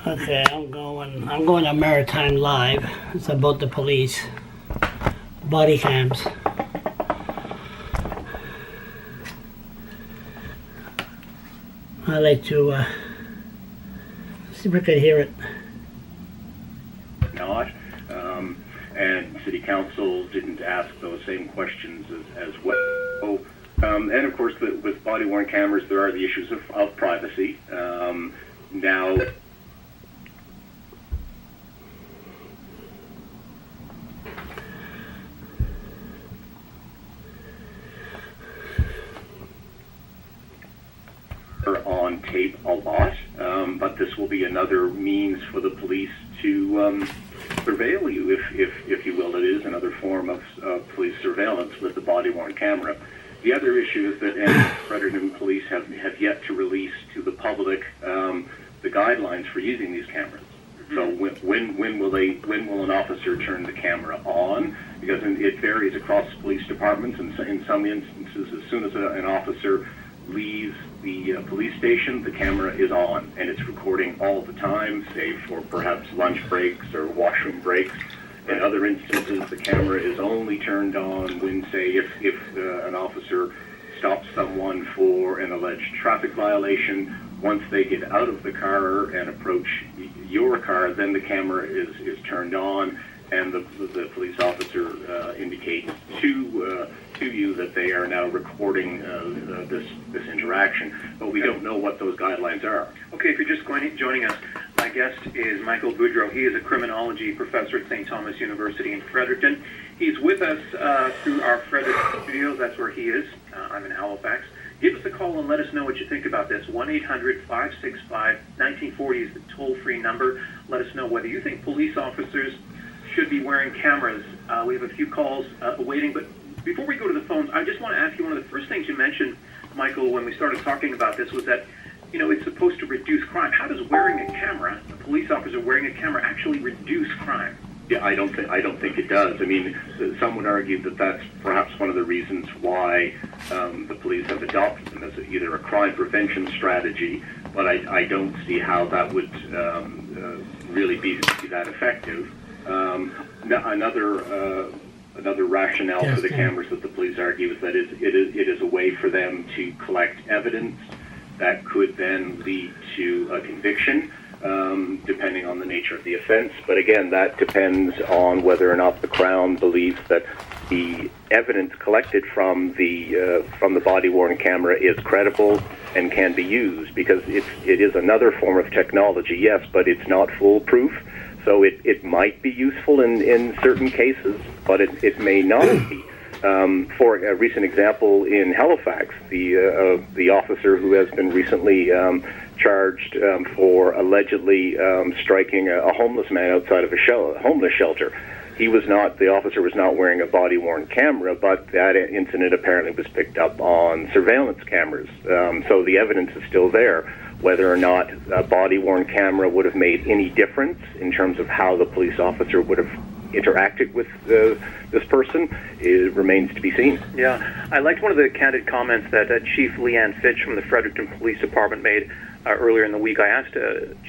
Okay, I'm going to Maritime Live. It's about the police body cams. I like to see if I could hear it. Not, and City Council didn't ask those same questions as well. And of course, with body-worn cameras, there are the issues of privacy. Now, on tape a lot, but this will be another means for the police to surveil you, if you will. It is another form of police surveillance with the body-worn camera. The other issue is that Fredericton police have yet to release to the public the guidelines for using these cameras. So when will an officer turn the camera on? Because it varies across police departments, and in some instances, as soon as an officer leaves the police station, the camera is on, and it's recording all the time, save for perhaps lunch breaks or washroom breaks. In other instances, the camera is only turned on when, say, if an officer stops someone for an alleged traffic violation. Once they get out of the car and approach your car, then the camera is turned on, and the police officer indicates to you that they are now recording this interaction. But we don't know what those guidelines are. Okay, if you're just joining us, my guest is Michael Boudreau. He is a criminology professor at St. Thomas University in Fredericton. He's with us through our Fredericton studios. That's where he is. I'm in Halifax. Give us a call and let us know what you think about this. 1-800-565-1940 is the toll-free number. Let us know whether you think police officers should be wearing cameras. We have a few calls waiting, but before we go to the phones, I just want to ask you, one of the first things you mentioned, Michael, when we started talking about this was that, you know, it's supposed to reduce crime. How does wearing a camera, a police officer wearing a camera, actually reduce crime? Yeah, I don't think it does. I mean, some would argue that that's perhaps one of the reasons why the police have adopted them as either a crime prevention strategy, but I don't see how that would really be that effective. Another rationale for the cameras that the police argue is that it is a way for them to collect evidence that could then lead to a conviction, depending on the nature of the offense. But again, that depends on whether or not the Crown believes that the evidence collected from the body-worn camera is credible and can be used, because it is another form of technology, yes, but it's not foolproof. So it might be useful in certain cases, but it may not be. For a recent example, in Halifax, the officer who has been recently charged for allegedly striking a homeless man outside of a homeless shelter, the officer was not wearing a body-worn camera, but that incident apparently was picked up on surveillance cameras. So the evidence is still there. Whether or not a body-worn camera would have made any difference in terms of how the police officer would have interacted with this person, it remains to be seen. Yeah, I liked one of the candid comments that Chief Leanne Fitch from the Fredericton Police Department made earlier in the week. I asked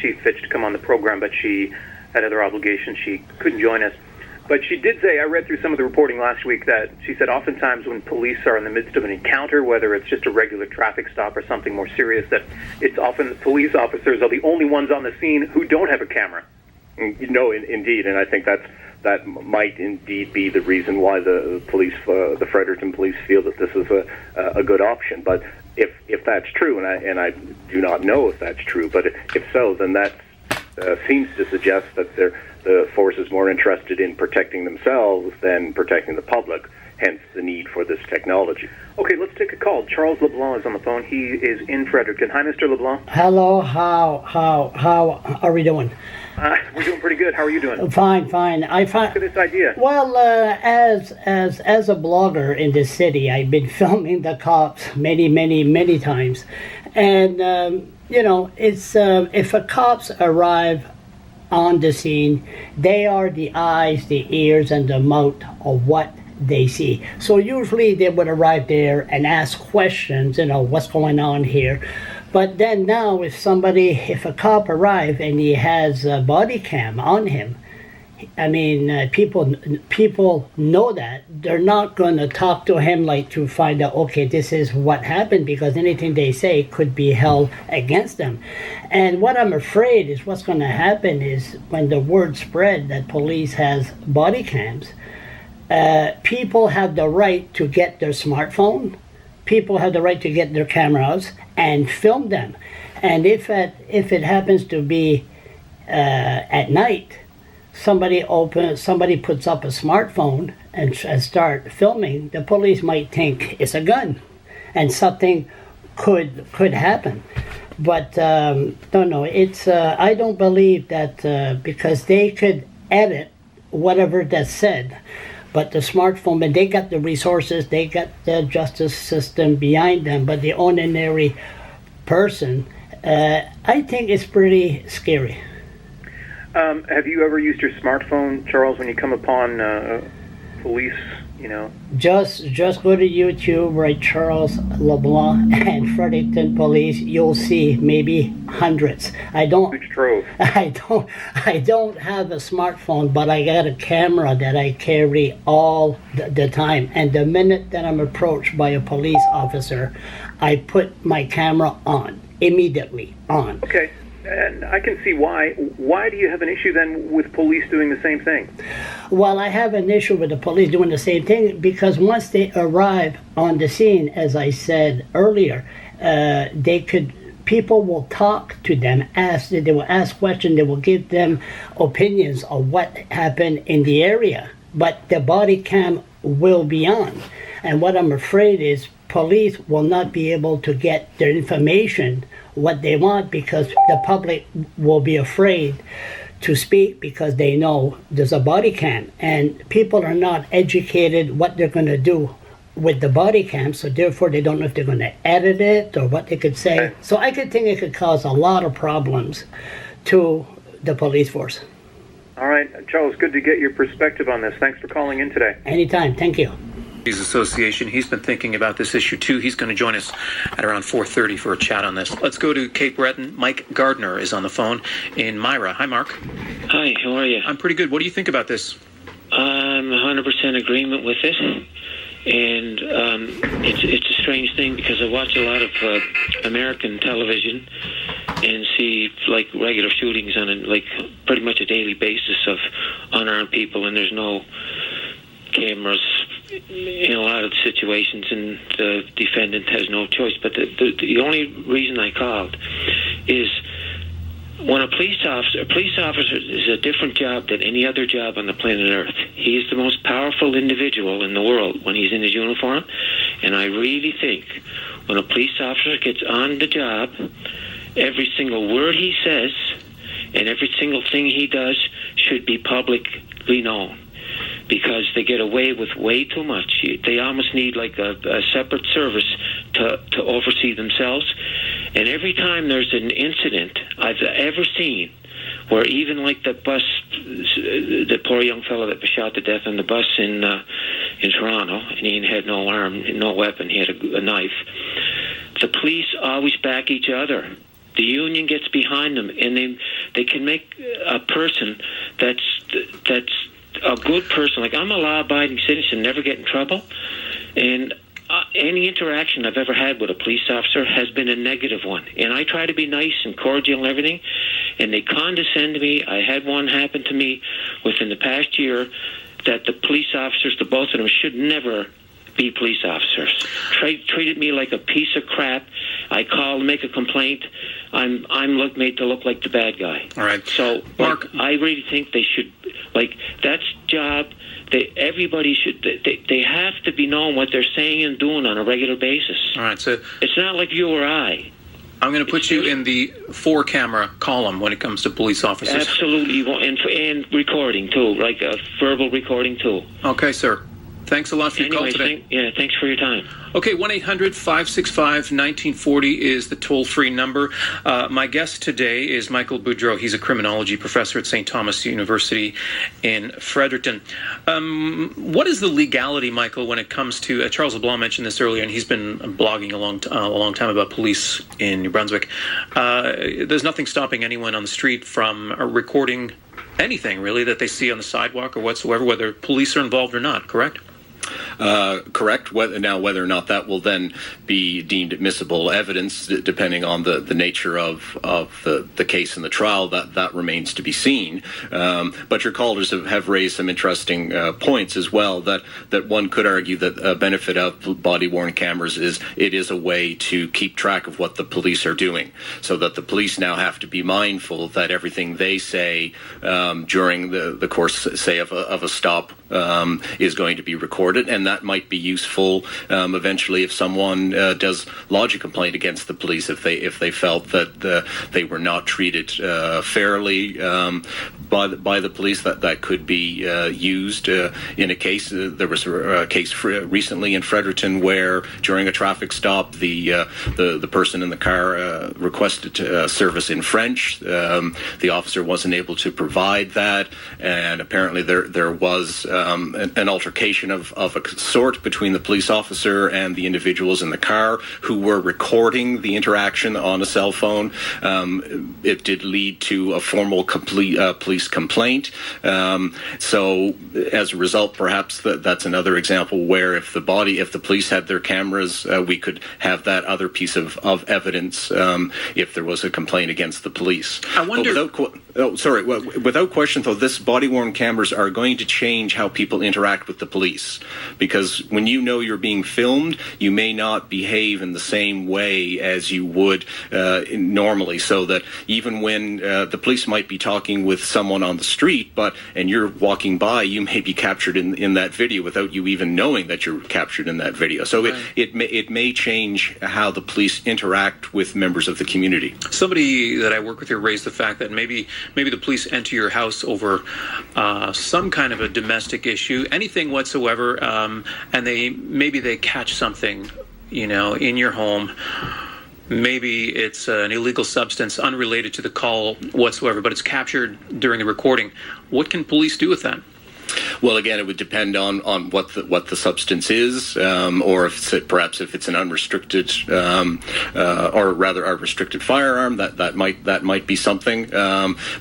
Chief Fitch to come on the program, but she had other obligations. She couldn't join us. But she did say, I read through some of the reporting last week, that she said oftentimes when police are in the midst of an encounter, whether it's just a regular traffic stop or something more serious, that it's often the police officers are the only ones on the scene who don't have a camera. No, indeed, and I think that might indeed be the reason why the Fredericton police feel that this is a good option. But if that's true, and I do not know if that's true, but if so, then that seems to suggest that the force is more interested in protecting themselves than protecting the public, hence the need for this technology. Okay, let's take a call. Charles LeBlanc is on the phone. He is in Fredericton. Hi, Mr. LeBlanc. Hello, how are we doing? We're doing pretty good. How are you doing? Fine. Look at this idea. Well, as a blogger in this city, I've been filming the cops many times, and you know, it's if a cops arrive on the scene, they are the eyes, the ears, and the mouth of what they see. So usually they would arrive there and ask questions, you know, what's going on here. But then now, if a cop arrives and he has a body cam on him, I mean, people know that. They're not going to talk to him like to find out, okay, this is what happened, because anything they say could be held against them. And what I'm afraid is what's going to happen is when the word spread that police has body cams, people have the right to get their smartphone. People have the right to get their cameras and film them. And if it happens to be at night, somebody puts up a smartphone and start filming, the police might think it's a gun, and something could happen. But no, it's I don't believe that because they could edit whatever that's said. But the smartphone, and they got the resources, they got the justice system behind them. But the ordinary person, I think it's pretty scary. Have you ever used your smartphone, Charles, when you come upon police? Just go to YouTube, write Charles LeBlanc and Fredericton Police. You'll see maybe hundreds. I don't have a smartphone, but I got a camera that I carry all the time. And the minute that I'm approached by a police officer, I put my camera on immediately on. Okay. And I can see why. Why do you have an issue then with police doing the same thing? Well, I have an issue with the police doing the same thing because once they arrive on the scene, as I said earlier, people will talk to them, they will ask questions, they will give them opinions of what happened in the area, but the body cam will be on. And what I'm afraid is police will not be able to get their information, what they want, because the public will be afraid to speak because they know there's a body cam, and people are not educated what they're going to do with the body cam, so therefore they don't know if they're going to edit it or what they could say. So I could think it could cause a lot of problems to the police force. All right, Charles, good to get your perspective on this. Thanks for calling in today. Anytime. Thank you. Association. He's been thinking about this issue too. He's going to join us at around 4:30 for a chat on this. Let's go to Cape Breton. Mike Gardner is on the phone in Myra. Hi, Mark. Hi, how are you? I'm pretty good. What do you think about this? I'm 100% agreement with it, and it's a strange thing because I watch a lot of American television and see like regular shootings on pretty much a daily basis of unarmed people, and there's no cameras in a lot of the situations, and the defendant has no choice. But the only reason I called is when a police officer is a different job than any other job on the planet Earth. He is the most powerful individual in the world when he's in his uniform, and I really think when a police officer gets on the job, every single word he says and every single thing he does should be publicly known, because they get away with way too much. They almost need like a separate service to oversee themselves. And every time there's an incident I've ever seen where even like the bus, the poor young fellow that was shot to death on the bus in Toronto, and he had no arm, no weapon, he had a knife, the police always back each other. The union gets behind them, and they can make a person that's a good person. Like, I'm a law-abiding citizen, never get in trouble, and any interaction I've ever had with a police officer has been a negative one. And I try to be nice and cordial and everything, and they condescend to me. I had one happen to me within the past year that the police officers, the both of them, should never be police officers. Treated me like a piece of crap. I called to make a complaint. I'm made to look like the bad guy. All right. So, Mark, I really think they should, that's job. Everybody should. They have to be knowing what they're saying and doing on a regular basis. All right. So it's not like you or I. I'm going to put you in the 4-camera column when it comes to police officers. Absolutely, and recording too, like a verbal recording too. Okay, sir. Thanks a lot for your call today. Thanks for your time. Okay, 1-800-565-1940 is the toll-free number. My guest today is Michael Boudreau. He's a criminology professor at St. Thomas University in Fredericton. What is the legality, Michael, when it comes to, Charles LeBlanc mentioned this earlier, and he's been blogging a long time about police in New Brunswick. There's nothing stopping anyone on the street from recording anything, really, that they see on the sidewalk or whatsoever, whether police are involved or not, correct? Correct. Whether or not that will then be deemed admissible evidence, depending on the nature of the case and the trial, that remains to be seen. But your callers have raised some interesting points as well. That one could argue that a benefit of body-worn cameras is it is a way to keep track of what the police are doing, so that the police now have to be mindful that everything they say during the course, say, of a stop is going to be recorded. And that might be useful eventually if someone does lodge a complaint against the police if they felt that they were not treated fairly by the police. That could be used in a case. There was a case recently in Fredericton where during a traffic stop the person in the car requested service in French. The officer wasn't able to provide that, and apparently there was an altercation of a sort between the police officer and the individuals in the car who were recording the interaction on a cell phone. It did lead to a formal police complaint. So as a result, perhaps that's another example where if the police had their cameras, we could have that other piece of evidence if there was a complaint against the police. I wonder. Without question, though, this body-worn cameras are going to change how people interact with the police, because when you know you're being filmed, you may not behave in the same way as you would normally, so that even when the police might be talking with someone on the street, and you're walking by, you may be captured in that video without you even knowing that you're captured in that video. So right. it may change how the police interact with members of the community. Somebody that I work with here raised the fact that maybe the police enter your house over some kind of a domestic issue, anything whatsoever, and they catch something, in your home. Maybe it's an illegal substance unrelated to the call whatsoever, but it's captured during the recording. What can police do with that? Well, again, it would depend on what the substance is, or if it's an unrestricted, or rather a restricted firearm. That might be something.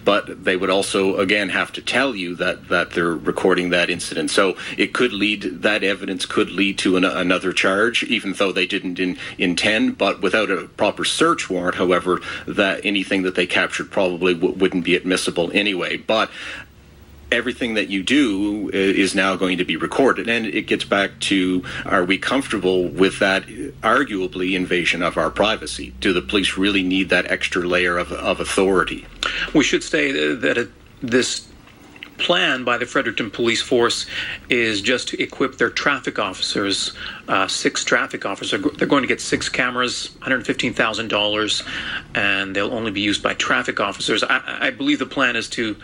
But they would also again have to tell you that they're recording that incident. So that evidence could lead to another charge, even though they didn't intend. But without a proper search warrant, however, that anything that they captured probably wouldn't be admissible anyway. But everything that you do is now going to be recorded. And it gets back to, are we comfortable with that arguably invasion of our privacy? Do the police really need that extra layer of authority? We should say that this plan by the Fredericton Police Force is just to equip their traffic officers, 6 traffic officers. They're going to get 6 cameras, $115,000, and they'll only be used by traffic officers. I believe the plan is to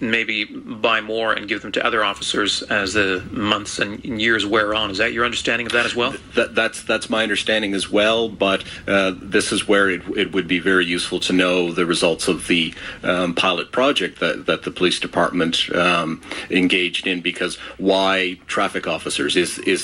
maybe buy more and give them to other officers as the months and years wear on. Is that your understanding of that as well? That's my understanding as well, but this is where it would be very useful to know the results of the pilot project that the police department engaged in, because why traffic officers?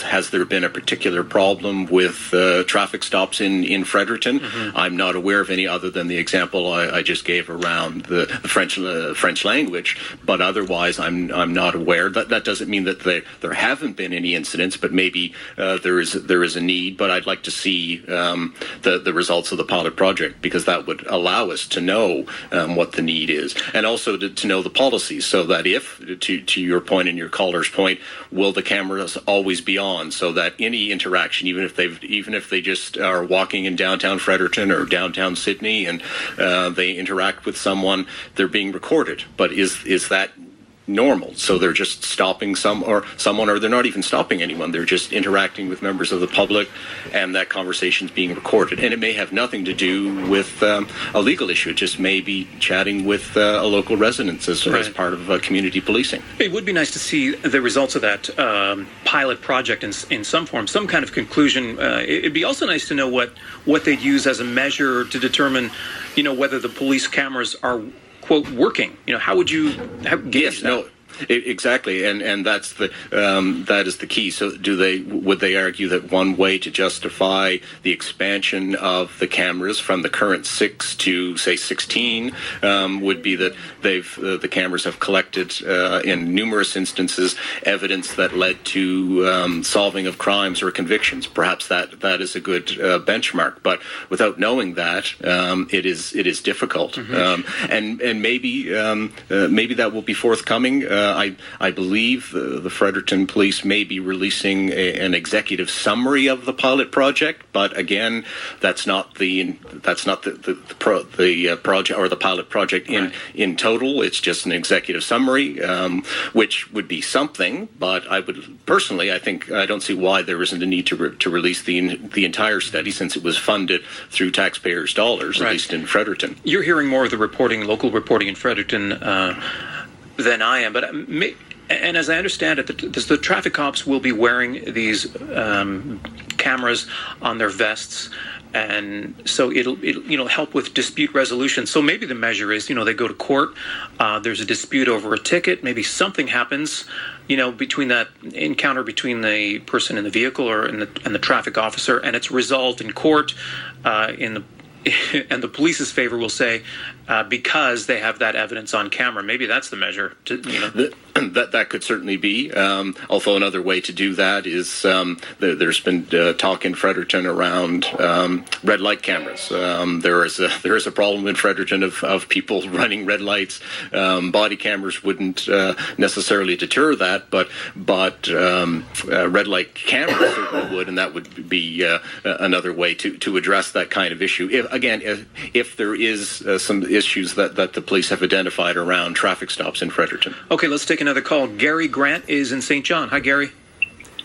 Has there been a particular problem with traffic stops in Fredericton? Mm-hmm. I'm not aware of any other than the example I just gave around the French language. But otherwise, I'm not aware. That doesn't mean that there haven't been any incidents, but maybe there is a need. But I'd like to see the results of the pilot project, because that would allow us to know what the need is, and also to know the policies, so that if, to your point and your caller's point, will the cameras always be on, so that any interaction, even if they just are walking in downtown Fredericton or downtown Sydney and they interact with someone, they're being recorded. But is that normal. So they're just stopping someone, or they're not even stopping anyone. They're just interacting with members of the public, and that conversation is being recorded. And it may have nothing to do with a legal issue. It just may be chatting with a local resident as part of community policing. It would be nice to see the results of that pilot project in some form, some kind of conclusion. It'd be also nice to know what they'd use as a measure to determine, whether the police cameras are, quote, working. How would you gauge that? No. Exactly, and that's that is the key. So, would they argue that one way to justify the expansion of the cameras from the current 6 to say 16 would be that the cameras have collected in numerous instances evidence that led to solving of crimes or convictions? Perhaps that is a good benchmark, but without knowing that, it is difficult. Mm-hmm. And maybe that will be forthcoming. I believe the Fredericton Police may be releasing an executive summary of the pilot project, but again, that's not the project or the pilot project in total. It's just an executive summary, which would be something. But I don't see why there isn't a need to release the entire study, since it was funded through taxpayers' dollars, at least in Fredericton. You're hearing more of the local reporting in Fredericton than I am, but and as I understand it, the traffic cops will be wearing these cameras on their vests, and so it'll help with dispute resolution. So maybe the measure is, they go to court, there's a dispute over a ticket, maybe something happens, between that encounter between the person in the vehicle and the traffic officer, and it's resolved in court and the police's favor will say, because they have that evidence on camera. Maybe that's the measure. That could certainly be. Although another way to do that is there's been talk in Fredericton around red light cameras. There is a problem in Fredericton of people running red lights. Body cameras wouldn't necessarily deter that, but red light cameras certainly would, and that would be another way to address that kind of issue. If there is some issues that the police have identified around traffic stops in Fredericton. Okay, let's take another call. Gary Grant is in St. John. Hi, Gary.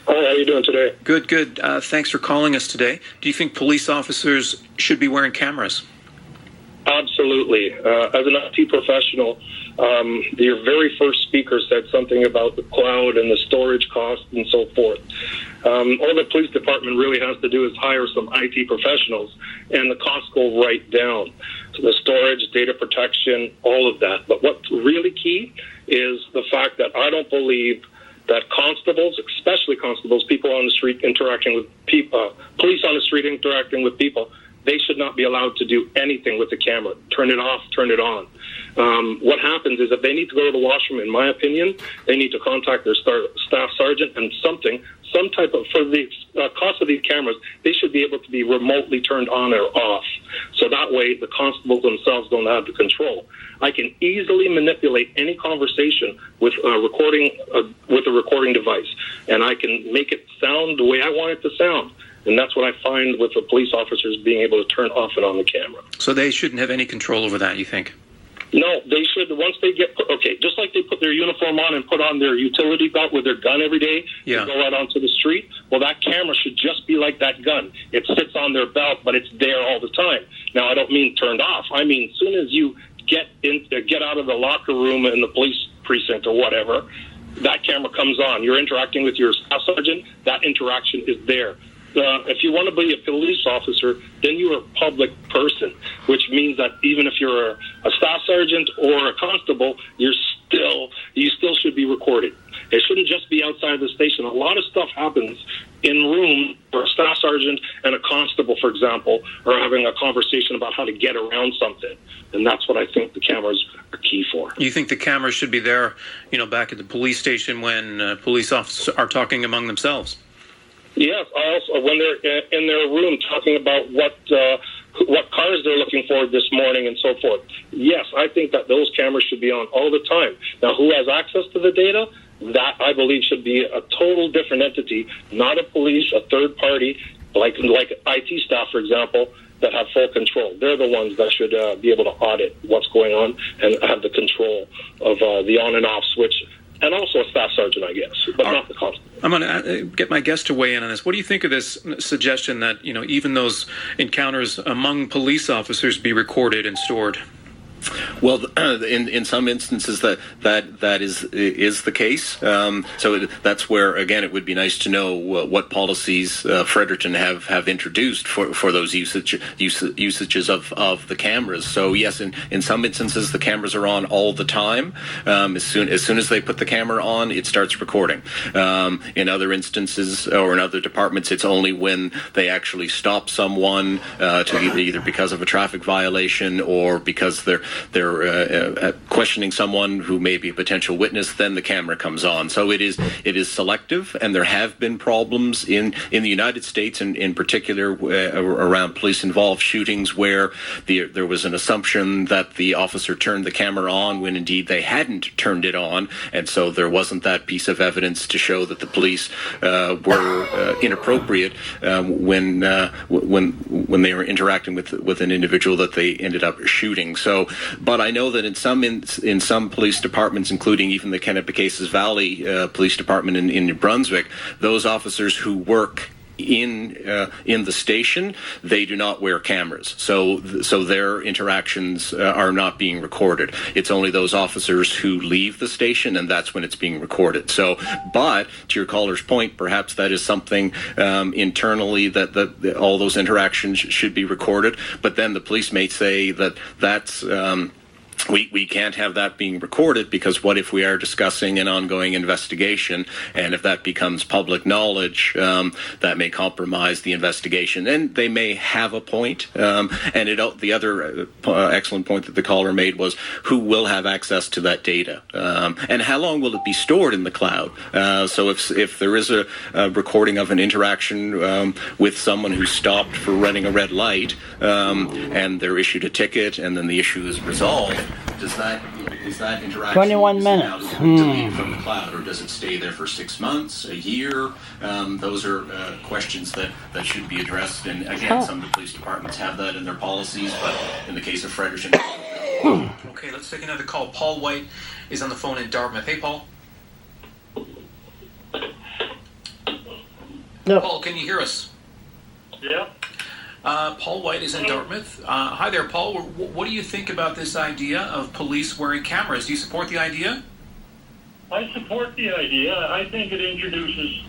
Hi, how are you doing today? Good. Thanks for calling us today. Do you think police officers should be wearing cameras? Absolutely. As an IT professional, your very first speaker said something about the cloud and the storage costs and so forth. All the police department really has to do is hire some IT professionals, and the costs go right down. So the storage, data protection, all of that. But what's really key is the fact that I don't believe that constables, especially constables, people on the street interacting with people, police on the street interacting with people, they should not be allowed to do anything with the camera. Turn it off, turn it on. What happens is if they need to go to the washroom, in my opinion, they need to contact their staff sergeant and some type of, for the cost of these cameras, they should be able to be remotely turned on or off. So that way the constables themselves don't have the control. I can easily manipulate any conversation with a recording device, and I can make it sound the way I want it to sound. And that's what I find with the police officers being able to turn off and on the camera. So they shouldn't have any control over that, you think? No, they should. Once they get, just like they put their uniform on and put on their utility belt with their gun every day to go out onto the street, well, that camera should just be like that gun. It sits on their belt, but it's there all the time. Now, I don't mean turned off. I mean, as soon as you get out of the locker room in the police precinct or whatever, that camera comes on. You're interacting with your staff sergeant. That interaction is there. If you want to be a police officer, then you're a public person, which means that even if you're a staff sergeant or a constable, you still should be recorded. It shouldn't just be outside the station. A lot of stuff happens in room where a staff sergeant and a constable, for example, are having a conversation about how to get around something. And that's what I think the cameras are key for. You think the cameras should be there, back at the police station when police officers are talking among themselves? Yes, also when they're in their room talking about what cars they're looking for this morning and so forth. Yes, I think that those cameras should be on all the time. Now, who has access to the data? That, I believe, should be a total different entity, not a police, a third party, like IT staff, for example. that have full control. They're the ones that should be able to audit what's going on and have the control of the on and off switch, and also a staff sergeant, I guess, but not the constable. I'm going to get my guest to weigh in on this. What do you think of this suggestion that, even those encounters among police officers be recorded and stored? Well, in some instances that is the case. So that's where, again, it would be nice to know what policies Fredericton have introduced for those usages of the cameras. So yes, in some instances the cameras are on all the time. As soon as they put the camera on, it starts recording. In other instances or in other departments, it's only when they actually stop someone to either because of a traffic violation or because they're questioning someone who may be a potential witness, then the camera comes on. So it is selective, and there have been problems in the United States, and in particular around police-involved shootings, where there was an assumption that the officer turned the camera on when indeed they hadn't turned it on, and so there wasn't that piece of evidence to show that the police were inappropriate when they were interacting with an individual that they ended up shooting. So, but I know that in some police departments, including even the Kennebecasis Valley Police Department in New Brunswick, those officers who work in the station, they do not wear cameras, so their interactions are not being recorded. It's only those officers who leave the station, and that's when it's being recorded. So, but to your caller's point, perhaps that is something internally that all those interactions should be recorded. But then the police may say that's we can't have that being recorded, because what if we are discussing an ongoing investigation, and if that becomes public knowledge, that may compromise the investigation. And they may have a point. And the other excellent point that the caller made was who will have access to that data, and how long will it be stored in the cloud? So if there is a recording of an interaction with someone who stopped for running a red light, and they're issued a ticket, and then the issue is resolved, is that interaction 21 minutes deleted from the cloud, or does it stay there for 6 months, a year? Those are questions that should be addressed. And again, some of the police departments have that in their policies, but in the case of Fredericton. Okay, let's take another call. Paul White is on the phone in Dartmouth. Hey, Paul. No. Paul, can you hear us? Yeah. Paul White is in Dartmouth. Hi there, Paul. What do you think about this idea of police wearing cameras? Do you support the idea? I support the idea. I think it introduces